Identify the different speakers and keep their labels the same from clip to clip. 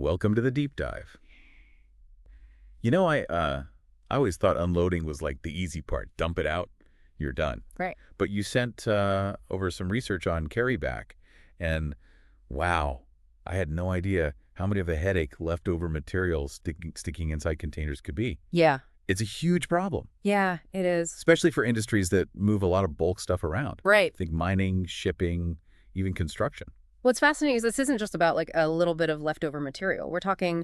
Speaker 1: Welcome to the deep dive. I always thought unloading was like the easy part. Dump it out, you're done.
Speaker 2: Right.
Speaker 1: But you sent over some research on Carryback, and wow, I had no idea how many of a headache leftover materials sticking inside containers could be.
Speaker 2: Yeah.
Speaker 1: It's a huge problem,
Speaker 2: Yeah, it is.
Speaker 1: especially for industries that move a lot of bulk stuff around.
Speaker 2: Right.
Speaker 1: Think mining, shipping, even construction.
Speaker 2: What's fascinating is this isn't just about like a little bit of leftover material. We're talking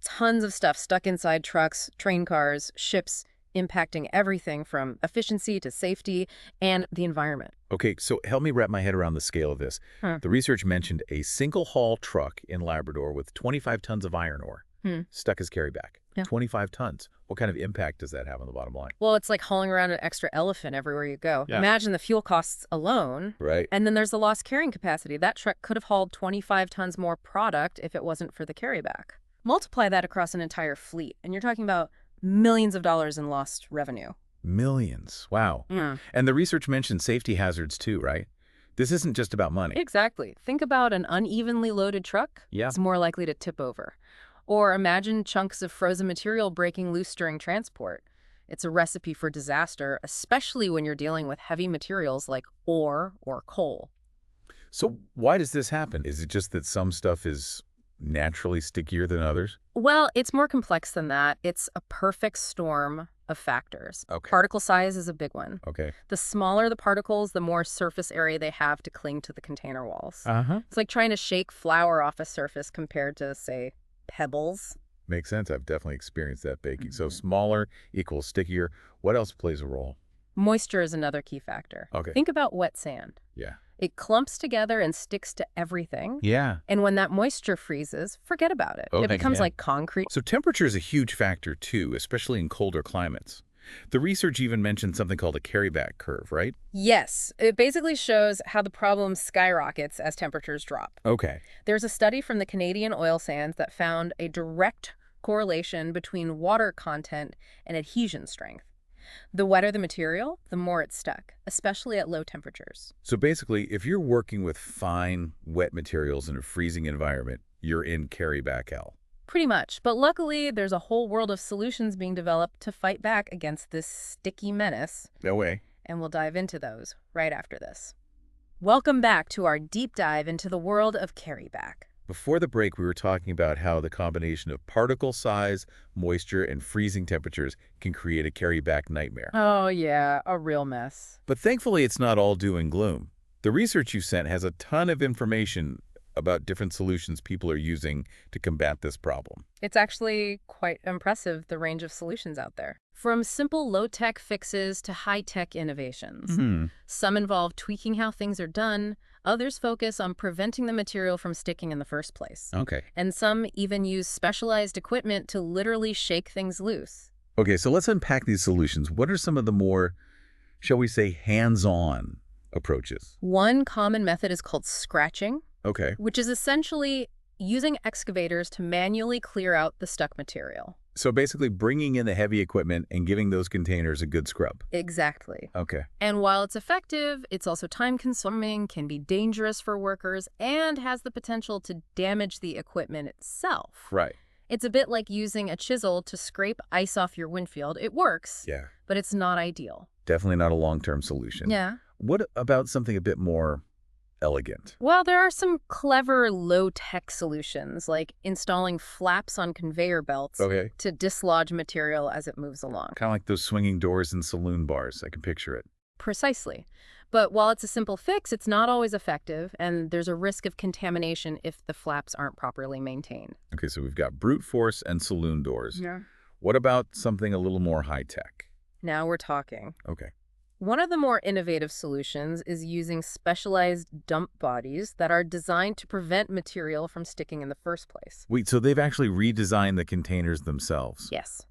Speaker 2: tons of stuff stuck inside trucks, train cars, ships, impacting everything from efficiency to safety and the environment.
Speaker 1: Okay, so help me wrap my head around the scale of this.
Speaker 2: Huh.
Speaker 1: The research mentioned a single haul truck in Labrador with 25 tons of iron ore stuck as carryback.
Speaker 2: Yeah.
Speaker 1: 25 tons. What kind of impact does that have on the bottom line?
Speaker 2: Well, it's like hauling around an extra elephant everywhere you go.
Speaker 1: Yeah.
Speaker 2: Imagine the fuel costs alone.
Speaker 1: Right.
Speaker 2: And then there's the lost carrying capacity. That truck could have hauled 25 tons more product if it wasn't for the carryback. Multiply that across an entire fleet, and you're talking about millions of dollars in lost revenue.
Speaker 1: Millions. Wow. And the research mentioned safety hazards too, right? This isn't just about money.
Speaker 2: Exactly. Think about an unevenly loaded truck.
Speaker 1: Yeah.
Speaker 2: It's more likely to tip over. Or imagine chunks of frozen material breaking loose during transport. It's a recipe for disaster, especially when you're dealing with heavy materials like ore or coal.
Speaker 1: So why does this happen? Is it just that some stuff is naturally stickier than others?
Speaker 2: Well, it's more complex than that. It's a perfect storm of factors.
Speaker 1: Okay.
Speaker 2: Particle size is a big one.
Speaker 1: Okay.
Speaker 2: The smaller the particles, the more surface area they have to cling to the container walls.
Speaker 1: Uh-huh.
Speaker 2: It's like trying to shake flour off a surface compared to, say, pebbles.
Speaker 1: Makes sense. I've definitely experienced that baking. So smaller equals stickier. What else plays a role?
Speaker 2: Moisture is another key factor.
Speaker 1: Okay.
Speaker 2: Think about wet sand.
Speaker 1: Yeah.
Speaker 2: It clumps together and sticks to everything.
Speaker 1: Yeah.
Speaker 2: And when that moisture freezes, forget about it. It becomes like concrete.
Speaker 1: So temperature is a huge factor too, especially in colder climates. The research even mentioned something called a carryback curve, right?
Speaker 2: Yes, it basically shows how the problem skyrockets as temperatures drop.
Speaker 1: Okay.
Speaker 2: There's a study from the Canadian oil sands that found a direct correlation between water content and adhesion strength. The wetter the material, the more it's stuck, especially at low temperatures.
Speaker 1: So basically, if you're working with fine, wet materials in a freezing environment, you're in carryback hell.
Speaker 2: Pretty much. But luckily, there's a whole world of solutions being developed to fight back against this sticky menace.
Speaker 1: No way.
Speaker 2: And we'll dive into those right after this. Welcome back to our deep dive into the world of carryback.
Speaker 1: Before the break, we were talking about how the combination of particle size, moisture, and freezing temperatures can create a carryback nightmare.
Speaker 2: Oh yeah, a real mess.
Speaker 1: But thankfully, it's not all doom and gloom. The research you sent has a ton of information about different solutions people are using to combat this problem.
Speaker 2: It's actually quite impressive, the range of solutions out there. From simple low-tech fixes to high-tech innovations. Some involve tweaking how things are done. Others focus on preventing the material from sticking in the first place.
Speaker 1: Okay.
Speaker 2: And some even use specialized equipment to literally shake things loose.
Speaker 1: Okay, so let's unpack these solutions. What are some of the more, shall we say, hands-on approaches?
Speaker 2: One common method is called scratching,
Speaker 1: Okay.
Speaker 2: which is essentially using excavators to manually clear out the stuck material.
Speaker 1: So basically bringing in the heavy equipment and giving those containers a good scrub.
Speaker 2: Exactly.
Speaker 1: Okay.
Speaker 2: And while it's effective, it's also time-consuming, can be dangerous for workers, and has the potential to damage the equipment itself.
Speaker 1: Right.
Speaker 2: It's a bit like using a chisel to scrape ice off your windshield. It works,
Speaker 1: Yeah.
Speaker 2: but it's not ideal.
Speaker 1: Definitely not a long-term solution.
Speaker 2: Yeah.
Speaker 1: What about something a bit more elegant?
Speaker 2: Well, there are some clever low-tech solutions, like installing flaps on conveyor belts
Speaker 1: Okay.
Speaker 2: to dislodge material as it moves along.
Speaker 1: Kind of like those swinging doors in saloon bars. I can picture it.
Speaker 2: Precisely. But while it's a simple fix, it's not always effective, and there's a risk of contamination if the flaps aren't properly maintained.
Speaker 1: Okay, so we've got brute force and saloon doors.
Speaker 2: Yeah.
Speaker 1: What about something a little more high-tech?
Speaker 2: Now we're talking.
Speaker 1: Okay.
Speaker 2: One of the more innovative solutions is using specialized dump bodies that are designed to prevent material from sticking in the first place.
Speaker 1: Wait, so they've actually redesigned the containers themselves?
Speaker 2: Yes.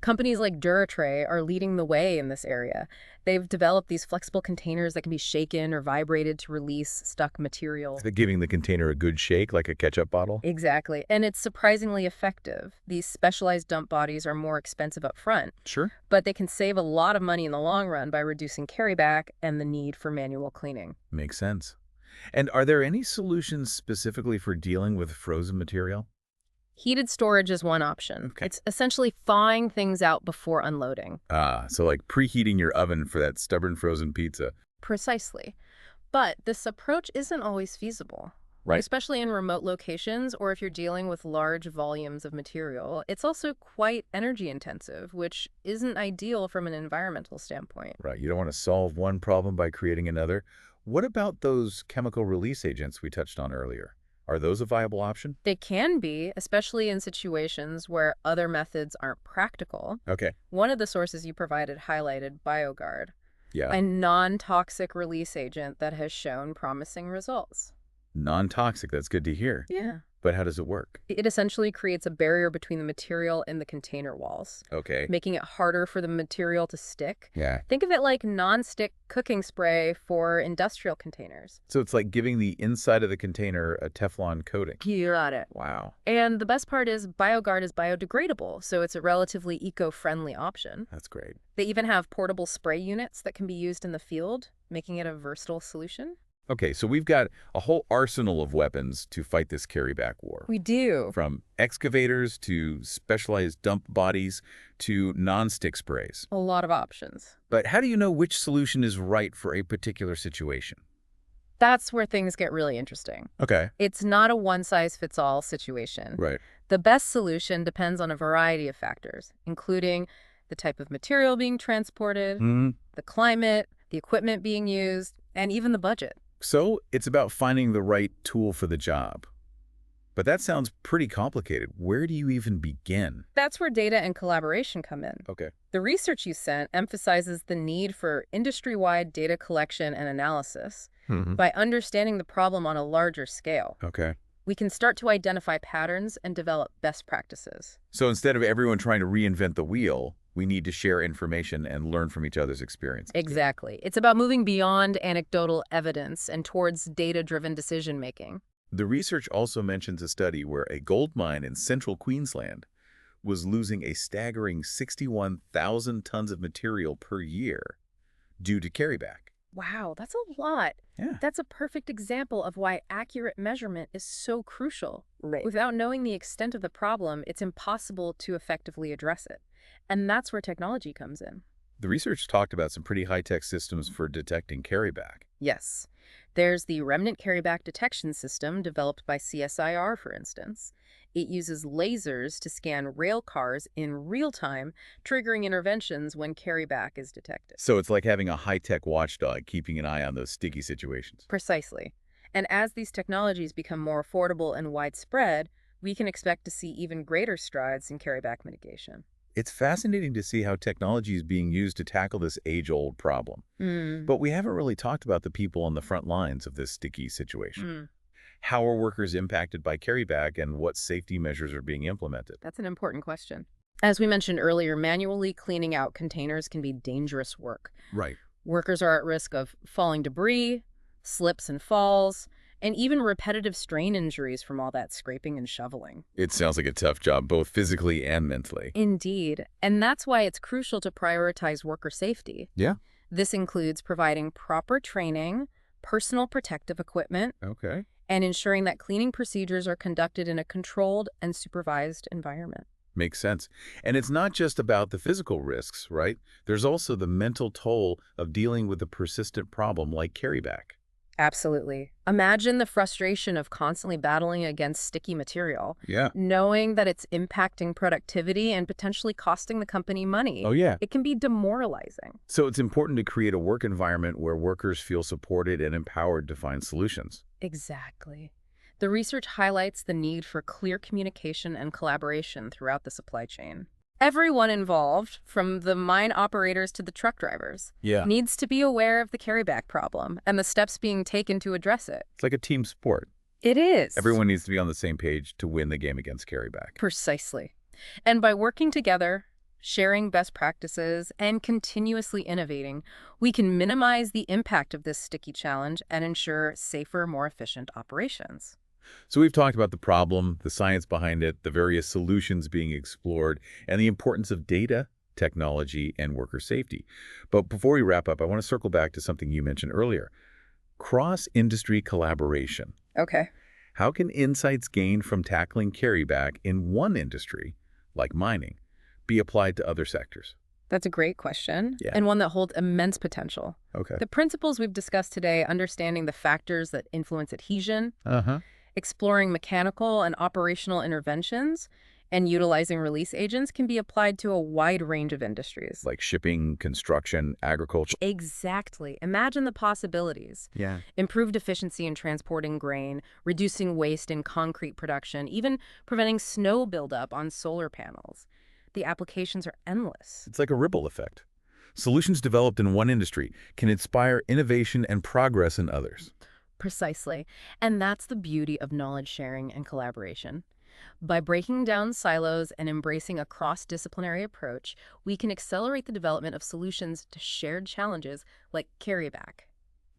Speaker 2: Companies like Duratray are leading the way in this area. They've developed these flexible containers that can be shaken or vibrated to release stuck material.
Speaker 1: They're giving the container a good shake, like a ketchup bottle?
Speaker 2: Exactly. And it's surprisingly effective. These specialized dump bodies are more expensive up front,
Speaker 1: Sure.
Speaker 2: but they can save a lot of money in the long run by reducing carryback and the need for manual cleaning.
Speaker 1: Makes sense. And are there any solutions specifically for dealing with frozen material?
Speaker 2: Heated storage is one option.
Speaker 1: Okay.
Speaker 2: It's essentially thawing things out before unloading.
Speaker 1: So like preheating your oven for that stubborn frozen pizza.
Speaker 2: Precisely. But this approach isn't always feasible.
Speaker 1: Right.
Speaker 2: Especially in remote locations or if you're dealing with large volumes of material. It's also quite energy intensive, which isn't ideal from an environmental standpoint.
Speaker 1: Right. You don't want to solve one problem by creating another. What about those chemical release agents we touched on earlier? Are those a viable option?
Speaker 2: They can be, especially in situations where other methods aren't practical.
Speaker 1: Okay.
Speaker 2: One of the sources you provided highlighted BioGuard,
Speaker 1: Yeah.
Speaker 2: a non-toxic release agent that has shown promising results.
Speaker 1: Non-toxic. That's good to hear.
Speaker 2: Yeah.
Speaker 1: But how does it work?
Speaker 2: It essentially creates a barrier between the material and the container walls,
Speaker 1: Okay.
Speaker 2: making it harder for the material to stick.
Speaker 1: Yeah.
Speaker 2: Think of it like non-stick cooking spray for industrial containers.
Speaker 1: So it's like giving the inside of the container a Teflon coating.
Speaker 2: You got it.
Speaker 1: Wow.
Speaker 2: And the best part is BioGuard is biodegradable, so it's a relatively eco-friendly option.
Speaker 1: That's great.
Speaker 2: They even have portable spray units that can be used in the field, making it a versatile solution.
Speaker 1: Okay, so we've got a whole arsenal of weapons to fight this carryback war.
Speaker 2: We do.
Speaker 1: From excavators to specialized dump bodies to non-stick sprays.
Speaker 2: A lot of options.
Speaker 1: But how do you know which solution is right for a particular situation?
Speaker 2: That's where things get really interesting.
Speaker 1: Okay.
Speaker 2: It's not a one-size-fits-all situation.
Speaker 1: Right.
Speaker 2: The best solution depends on a variety of factors, including the type of material being transported, the climate, the equipment being used, and even the budget.
Speaker 1: So it's about finding the right tool for the job. But that sounds pretty complicated. Where do you even begin?
Speaker 2: That's where data and collaboration come in.
Speaker 1: Okay.
Speaker 2: The research you sent emphasizes the need for industry-wide data collection and analysis. By understanding the problem on a larger scale,
Speaker 1: Okay.
Speaker 2: we can start to identify patterns and develop best practices.
Speaker 1: So instead of everyone trying to reinvent the wheel, we need to share information and learn from each other's experiences.
Speaker 2: Exactly. It's about moving beyond anecdotal evidence and towards data-driven decision-making.
Speaker 1: The research also mentions a study where a gold mine in central Queensland was losing a staggering 61,000 tons of material per year due to carryback.
Speaker 2: Wow, that's a lot.
Speaker 1: Yeah.
Speaker 2: That's a perfect example of why accurate measurement is so crucial.
Speaker 3: Right.
Speaker 2: Without knowing the extent of the problem, it's impossible to effectively address it. And that's where technology comes in.
Speaker 1: The research talked about some pretty high-tech systems for detecting carryback.
Speaker 2: Yes. There's the remnant carryback detection system developed by CSIR, for instance. It uses lasers to scan rail cars in real time, triggering interventions when carryback is detected.
Speaker 1: So it's like having a high-tech watchdog keeping an eye on those sticky situations.
Speaker 2: Precisely. And as these technologies become more affordable and widespread, we can expect to see even greater strides in carryback mitigation.
Speaker 1: It's fascinating to see how technology is being used to tackle this age-old problem. But we haven't really talked about the people on the front lines of this sticky situation. How are workers impacted by carryback and what safety measures are being implemented?
Speaker 2: That's an important question. As we mentioned earlier, manually cleaning out containers can be dangerous work.
Speaker 1: Right.
Speaker 2: Workers are at risk of falling debris, slips and falls, and even repetitive strain injuries from all that scraping and shoveling.
Speaker 1: It sounds like a tough job, both physically and mentally.
Speaker 2: Indeed. And that's why it's crucial to prioritize worker safety.
Speaker 1: Yeah.
Speaker 2: This includes providing proper training, personal protective equipment,
Speaker 1: Okay.
Speaker 2: and ensuring that cleaning procedures are conducted in a controlled and supervised environment.
Speaker 1: Makes sense. And it's not just about the physical risks, right? There's also the mental toll of dealing with a persistent problem like carryback.
Speaker 2: Absolutely. Imagine the frustration of constantly battling against sticky material,
Speaker 1: Yeah.
Speaker 2: knowing that it's impacting productivity and potentially costing the company money.
Speaker 1: Oh, yeah.
Speaker 2: It can be demoralizing.
Speaker 1: So it's important to create a work environment where workers feel supported and empowered to find solutions.
Speaker 2: Exactly. The research highlights the need for clear communication and collaboration throughout the supply chain. Everyone involved, from the mine operators to the truck drivers,
Speaker 1: Yeah.
Speaker 2: needs to be aware of the carryback problem and the steps being taken to address it.
Speaker 1: It's like a team sport.
Speaker 2: It is.
Speaker 1: Everyone needs to be on the same page to win the game against carryback.
Speaker 2: Precisely. And by working together, sharing best practices, and continuously innovating, we can minimize the impact of this sticky challenge and ensure safer, more efficient operations.
Speaker 1: So we've talked about the problem, the science behind it, the various solutions being explored, and the importance of data, technology, and worker safety. But before we wrap up, I want to circle back to something you mentioned earlier. Cross-industry collaboration.
Speaker 2: Okay.
Speaker 1: How can insights gained from tackling carryback in one industry, like mining, be applied to other sectors?
Speaker 2: That's a great question,
Speaker 1: Yeah.
Speaker 2: and one that holds immense potential.
Speaker 1: Okay.
Speaker 2: The principles we've discussed today, understanding the factors that influence adhesion,
Speaker 1: Uh-huh.
Speaker 2: exploring mechanical and operational interventions, and utilizing release agents can be applied to a wide range of industries.
Speaker 1: Like shipping, construction, agriculture.
Speaker 2: Exactly. Imagine the possibilities.
Speaker 1: Yeah.
Speaker 2: Improved efficiency in transporting grain, reducing waste in concrete production, even preventing snow buildup on solar panels. The applications are endless.
Speaker 1: It's like a ripple effect. Solutions developed in one industry can inspire innovation and progress in others.
Speaker 2: Precisely. And that's the beauty of knowledge sharing and collaboration. By breaking down silos and embracing a cross-disciplinary approach, we can accelerate the development of solutions to shared challenges like carryback.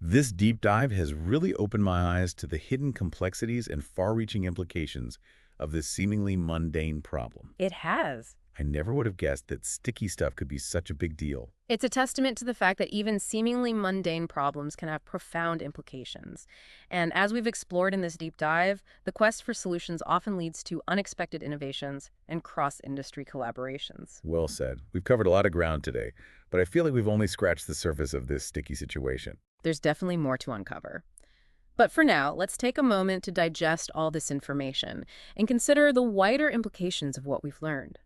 Speaker 1: This deep dive has really opened my eyes to the hidden complexities and far-reaching implications of this seemingly mundane problem.
Speaker 2: It has.
Speaker 1: I never would have guessed that sticky stuff could be such a big deal.
Speaker 2: It's a testament to the fact that even seemingly mundane problems can have profound implications. And as we've explored in this deep dive, the quest for solutions often leads to unexpected innovations and cross-industry collaborations.
Speaker 1: Well said. We've covered a lot of ground today, but I feel like we've only scratched the surface of this sticky situation.
Speaker 2: There's definitely more to uncover. But for now, let's take a moment to digest all this information and consider the wider implications of what we've learned.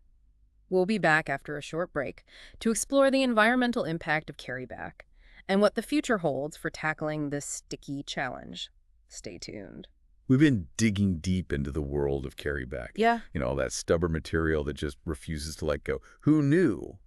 Speaker 2: We'll be back after a short break to explore the environmental impact of carryback and what the future holds for tackling this sticky challenge. Stay tuned.
Speaker 1: We've been digging deep into the world of carryback.
Speaker 2: Yeah.
Speaker 1: You know, that stubborn material that just refuses to let go. Who knew?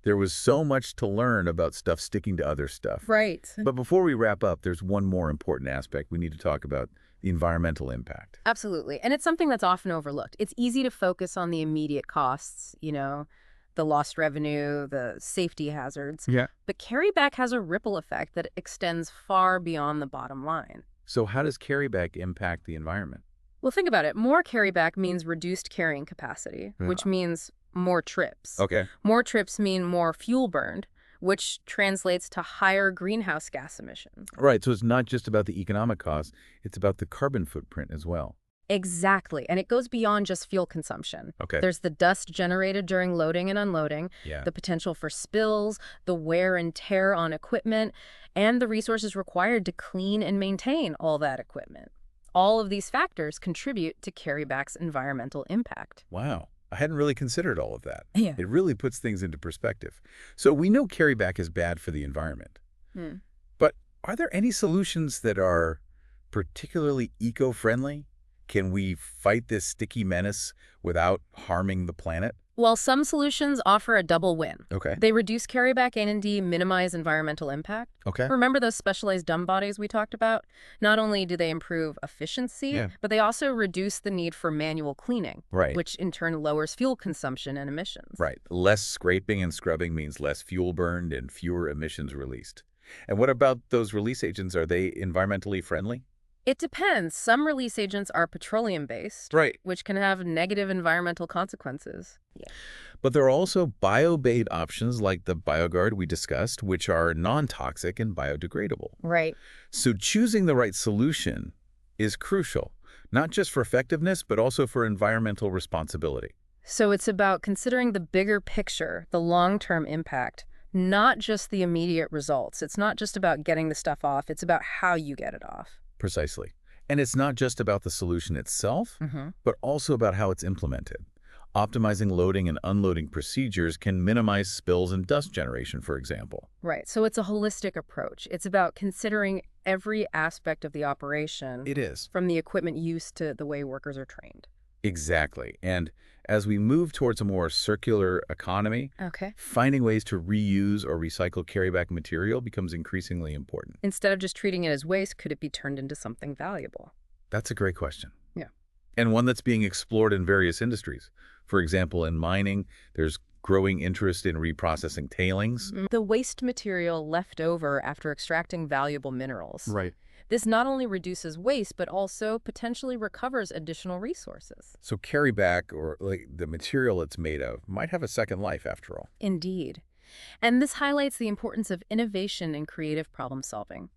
Speaker 1: There was so much to learn about stuff sticking to other stuff.
Speaker 2: Right.
Speaker 1: But before we wrap up, there's one more important aspect we need to talk about: the environmental impact.
Speaker 2: Absolutely. And it's something that's often overlooked. It's easy to focus on the immediate costs, the lost revenue, the safety hazards.
Speaker 1: Yeah.
Speaker 2: But carryback has a ripple effect that extends far beyond the bottom line.
Speaker 1: So how does carryback impact the environment?
Speaker 2: Well, think about it. More carryback means reduced carrying capacity, which means more trips.
Speaker 1: Okay.
Speaker 2: More trips mean more fuel burned, which translates to higher greenhouse gas emissions.
Speaker 1: Right, so it's not just about the economic costs, it's about the carbon footprint as well.
Speaker 2: Exactly. And it goes beyond just fuel consumption.
Speaker 1: Okay.
Speaker 2: There's the dust generated during loading and unloading,
Speaker 1: Yeah.
Speaker 2: the potential for spills, the wear and tear on equipment, and the resources required to clean and maintain all that equipment. All of these factors contribute to carryback's environmental impact.
Speaker 1: Wow. I hadn't really considered all of that.
Speaker 2: Yeah.
Speaker 1: It really puts things into perspective. So we know carryback is bad for the environment. But are there any solutions that are particularly eco-friendly? Can we fight this sticky menace without harming the planet?
Speaker 2: While some solutions offer a double win.
Speaker 1: Okay.
Speaker 2: They reduce carryback A&D, minimize environmental impact.
Speaker 1: Okay.
Speaker 2: Remember those specialized dumb bodies we talked about? Not only do they improve efficiency, but they also reduce the need for manual cleaning,
Speaker 1: Right.
Speaker 2: which in turn lowers fuel consumption and emissions.
Speaker 1: Right. Less scraping and scrubbing means less fuel burned and fewer emissions released. And what about those release agents? Are they environmentally friendly?
Speaker 2: It depends. Some release agents are petroleum-based,
Speaker 1: Right.
Speaker 2: which can have negative environmental consequences.
Speaker 1: But there are also bio-based options like the BioGuard we discussed, which are non-toxic and biodegradable.
Speaker 2: Right.
Speaker 1: So choosing the right solution is crucial, not just for effectiveness, but also for environmental responsibility.
Speaker 2: So it's about considering the bigger picture, the long-term impact, not just the immediate results. It's not just about getting the stuff off. It's about how you get it off.
Speaker 1: Precisely. And it's not just about the solution itself, but also about how it's implemented. Optimizing loading and unloading procedures can minimize spills and dust generation, for example.
Speaker 2: Right. So it's a holistic approach. It's about considering every aspect of the operation.
Speaker 1: It is.
Speaker 2: From the equipment use to the way workers are trained.
Speaker 1: Exactly. And as we move towards a more circular economy, finding ways to reuse or recycle carryback material becomes increasingly important.
Speaker 2: Instead of just treating it as waste, could it be turned into something valuable?
Speaker 1: That's a great question.
Speaker 2: Yeah.
Speaker 1: And one that's being explored in various industries. For example, in mining, there's growing interest in reprocessing tailings.
Speaker 2: The waste material left over after extracting valuable minerals.
Speaker 1: Right.
Speaker 2: This not only reduces waste, but also potentially recovers additional resources.
Speaker 1: So carryback, or like the material it's made of, might have a second life after all.
Speaker 2: Indeed. And this highlights the importance of innovation and creative problem solving.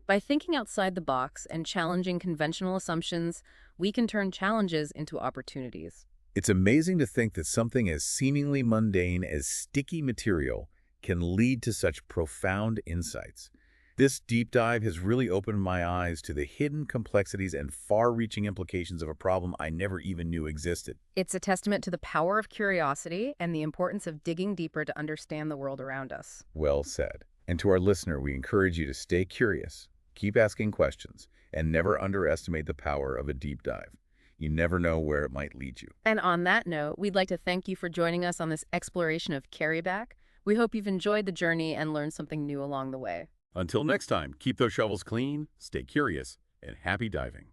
Speaker 2: By thinking outside the box and challenging conventional assumptions, we can turn challenges into opportunities.
Speaker 1: It's amazing to think that something as seemingly mundane as sticky material can lead to such profound insights. This deep dive has really opened my eyes to the hidden complexities and far-reaching implications of a problem I never even knew existed.
Speaker 2: It's a testament to the power of curiosity and the importance of digging deeper to understand the world around us.
Speaker 1: Well said. And to our listener, we encourage you to stay curious, keep asking questions, and never underestimate the power of a deep dive. You never know where it might lead you.
Speaker 2: And on that note, we'd like to thank you for joining us on this exploration of Carryback. We hope you've enjoyed the journey and learned something new along the way.
Speaker 1: Until next time, keep those shovels clean, stay curious, and happy diving.